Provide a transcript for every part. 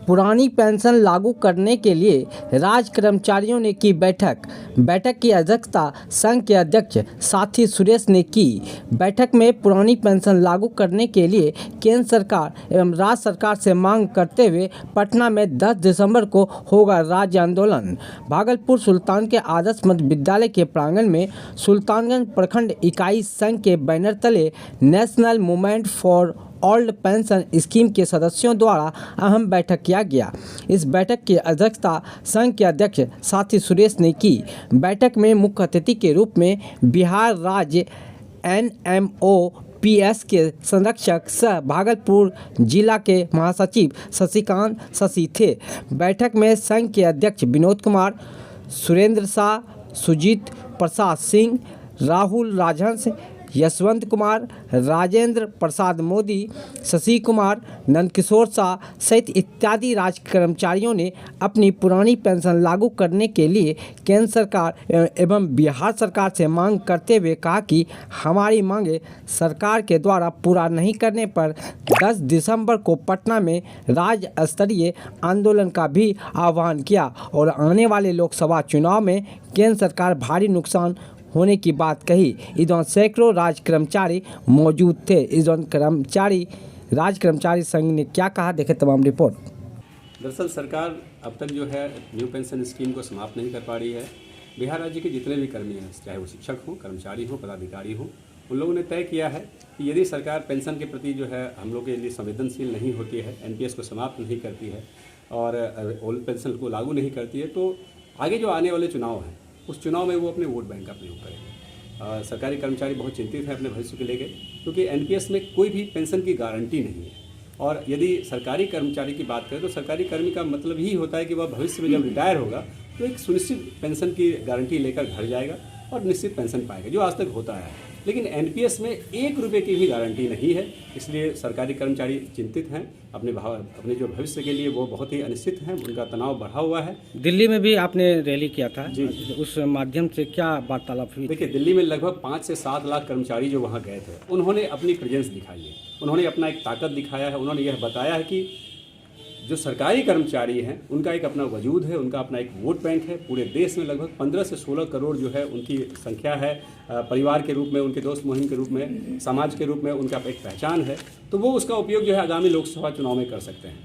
पुरानी पेंशन लागू करने के लिए राज्य कर्मचारियों ने की बैठक की अध्यक्षता संघ के अध्यक्ष साथी सुरेश ने की। बैठक में पुरानी पेंशन लागू करने के लिए केंद्र सरकार एवं राज्य सरकार से मांग करते हुए पटना में 10 दिसंबर को होगा राज्य आंदोलन। भागलपुर सुल्तान के आदर्श मध्य विद्यालय के प्रांगण में सुल्तानगंज प्रखंड इकाई संघ के बैनर तले national movement for old pension scheme के सदस्यों द्वारा अहम बैठक किया गया। इस बैठक की अध्यक्षता संघ के अध्यक्ष साथी सुरेश ने की। बैठक में मुख्य अतिथि के रूप में बिहार राज्य NMOPS के संरक्षक सह भागलपुर जिला के महासचिव शशिकांत शशि थे। बैठक में संघ के अध्यक्ष विनोद कुमार, सुरेंद्र शाह, सुजीत प्रसाद सिंह, राहुल राजहंस, यशवंत कुमार, राजेंद्र प्रसाद मोदी, शशि कुमार, नंदकिशोर शाह सहित इत्यादि राज्य कर्मचारियों ने अपनी पुरानी पेंशन लागू करने के लिए केंद्र सरकार एवं बिहार सरकार से मांग करते हुए कहा कि हमारी मांगे सरकार के द्वारा पूरा नहीं करने पर 10 दिसंबर को पटना में राज्य स्तरीय आंदोलन का भी आह्वान किया और आने वाले लोकसभा चुनाव में केंद्र सरकार भारी नुकसान होने की बात कही। इस दौरान सैकड़ों राज्य कर्मचारी मौजूद थे। इस दौरान राज्य कर्मचारी संघ ने क्या कहा, देखें तमाम रिपोर्ट। दरअसल सरकार अब तक जो है न्यू पेंशन स्कीम को समाप्त नहीं कर पा रही है। बिहार राज्य के जितने भी कर्मी हैं, चाहे वो शिक्षक हों, कर्मचारी हों, पदाधिकारी हों, उन लोगों ने तय किया है कि यदि सरकार पेंशन के प्रति जो है हम लोग के लिए संवेदनशील नहीं होती है, NPS को समाप्त नहीं करती है और ओल्ड पेंशन को लागू नहीं करती है, तो आगे जो आने वाले चुनाव हैं उस चुनाव में वो अपने वोट बैंक का प्रयोग करेंगे। सरकारी कर्मचारी बहुत चिंतित हैं अपने भविष्य को लेकर, क्योंकि NPS में कोई भी पेंशन की गारंटी नहीं है। और यदि सरकारी कर्मचारी की बात करें तो सरकारी कर्मी का मतलब ही होता है कि वह भविष्य में जब रिटायर होगा तो एक सुनिश्चित पेंशन की गारंटी लेकर घर जाएगा और निश्चित पेंशन पाएगा, जो आज तक होता है। लेकिन NPS में 1 रुपये की भी गारंटी नहीं है, इसलिए सरकारी कर्मचारी चिंतित हैं। अपने जो भविष्य के लिए वो बहुत ही अनिश्चित हैं, उनका तनाव बढ़ा हुआ है। दिल्ली में भी आपने रैली किया था जी, उस माध्यम से क्या वार्तालाप हुई? देखिए, दिल्ली में लगभग 5 से 7 लाख कर्मचारी जो वहाँ गए थे, उन्होंने अपनी प्रेजेंस दिखाई है, उन्होंने अपना एक ताकत दिखाया है। उन्होंने यह बताया है कि जो सरकारी कर्मचारी हैं उनका एक अपना वजूद है, उनका अपना एक वोट बैंक है। पूरे देश में लगभग 15 से 16 करोड़ जो है उनकी संख्या है। परिवार के रूप में, उनके दोस्त मुहिम के रूप में, समाज के रूप में उनका एक पहचान है, तो वो उसका उपयोग जो है आगामी लोकसभा चुनाव में कर सकते हैं।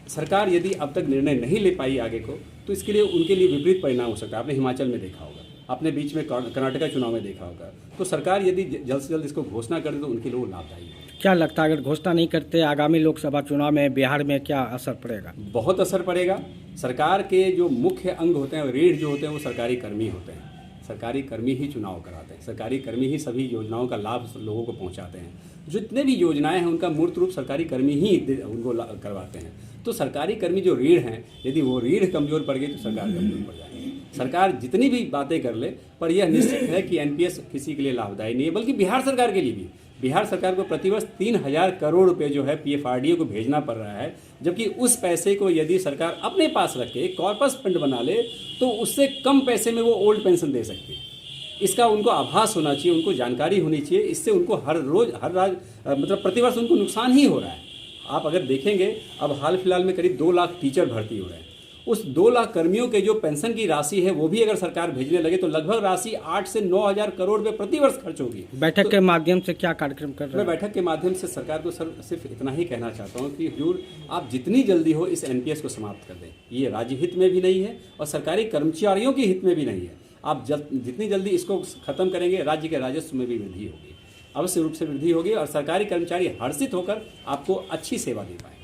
सरकार यदि अब तक निर्णय नहीं ले पाई आगे को, तो इसके लिए उनके लिए विपरीत परिणाम हो सकता है। आपने हिमाचल में देखा होगा, आपने बीच में कर्नाटका चुनाव में देखा होगा। तो सरकार यदि जल्द से जल्द इसको घोषणा कर दे तो उनके लिए लाभदायी है। क्या लगता है, अगर घोषणा नहीं करते आगामी लोकसभा चुनाव में बिहार में क्या असर पड़ेगा? बहुत असर पड़ेगा। सरकार के जो मुख्य अंग होते हैं, रीढ़ जो होते हैं, वो सरकारी कर्मी होते हैं। सरकारी कर्मी ही चुनाव कराते हैं, सरकारी कर्मी ही सभी योजनाओं का लाभ लोगों को पहुंचाते हैं। जितने भी योजनाएं हैं उनका मूर्त रूप सरकारी कर्मी ही उनको करवाते हैं। तो सरकारी कर्मी जो रीढ़ हैं, यदि वो रीढ़ कमज़ोर पड़ गई तो सरकार कमज़ोर पड़ जाएगी। सरकार जितनी भी बातें कर ले, पर यह निश्चित है कि NPS किसी के लिए लाभदायी नहीं है, बल्कि बिहार सरकार के लिए भी। बिहार सरकार को प्रतिवर्ष 3000 करोड़ रुपए जो है PFRDA को भेजना पड़ रहा है, जबकि उस पैसे को यदि सरकार अपने पास रख के कॉर्पस फंड बना ले तो उससे कम पैसे में वो ओल्ड पेंशन दे सकती है। इसका उनको आभास होना चाहिए, उनको जानकारी होनी चाहिए। इससे उनको हर प्रतिवर्ष उनको नुकसान ही हो रहा है। आप अगर देखेंगे, अब हाल फिलहाल में करीब 2 लाख टीचर भर्ती हो रहे हैं। उस 2 लाख कर्मियों के जो पेंशन की राशि है वो भी अगर सरकार भेजने लगे तो लगभग राशि 8 से 9,000 करोड़ रुपए प्रतिवर्ष खर्च होगी। बैठक के माध्यम से क्या कार्यक्रम कर रहे हैं? मैं बैठक के माध्यम से सरकार को सिर्फ इतना ही कहना चाहता हूँ कि हुजूर, आप जितनी जल्दी हो इस NPS को समाप्त कर दें। ये राज्य हित में भी नहीं है और सरकारी कर्मचारियों के हित में भी नहीं है। आप जितनी जल्दी इसको खत्म करेंगे, राज्य के राजस्व में भी वृद्धि होगी, अवश्य रूप से वृद्धि होगी और सरकारी कर्मचारी हर्षित होकर आपको अच्छी सेवा दे पाएंगे।